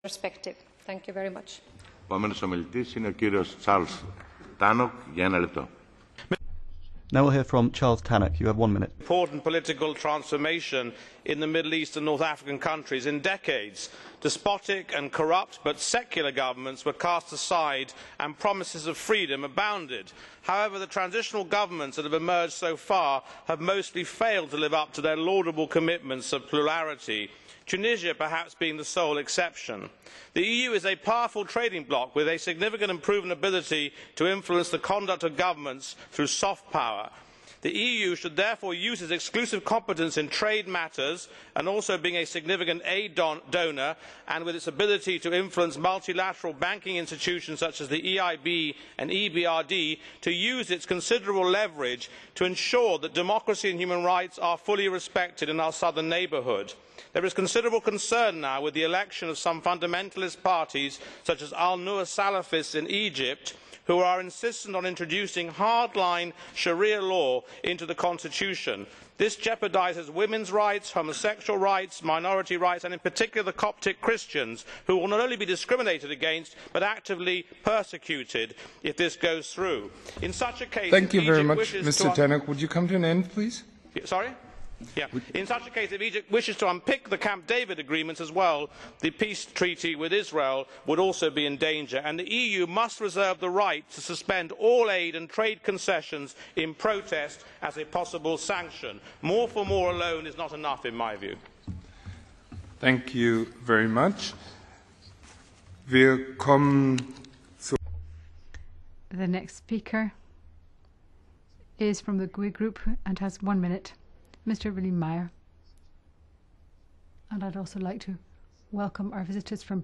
perspective. Thank you very much. Επόμενος ομιλητής είναι ο κύριος Charles Tannock για 1 λεπτό. Now we'll hear from Charles Tannock. You have 1 minute. Important political transformation in the Middle East and North African countries in decades. Despotic and corrupt but secular governments were cast aside and promises of freedom abounded. However, the transitional governments that have emerged so far have mostly failed to live up to their laudable commitments of plurality, Tunisia perhaps being the sole exception. The EU is a powerful trading bloc with a significant and proven ability to influence the conduct of governments through soft power. The EU should therefore use its exclusive competence in trade matters and also being a significant aid donor, and with its ability to influence multilateral banking institutions such as the EIB and EBRD, to use its considerable leverage to ensure that democracy and human rights are fully respected in our southern neighbourhood. There is considerable concern now with the election of some fundamentalist parties such as Al-Nur Salafists in Egypt, who are insistent on introducing hardline Sharia law into the constitution. This jeopardises women's rights, homosexual rights, minority rights, and in particular the Coptic Christians, who will not only be discriminated against but actively persecuted if this goes through. In such a case, Thank you very much, Mr. Tannock. Would you come to an end, please? Sorry? Yeah. In such a case, if Egypt wishes to unpick the Camp David agreements as well, the peace treaty with Israel would also be in danger, and the EU must reserve the right to suspend all aid and trade concessions in protest as a possible sanction. More for more alone is not enough, in my view. Thank you very much. Wir kommen zu The next speaker is from the GUI group and has 1 minute. Mr. Willy Meyer. And I'd also like to welcome our visitors from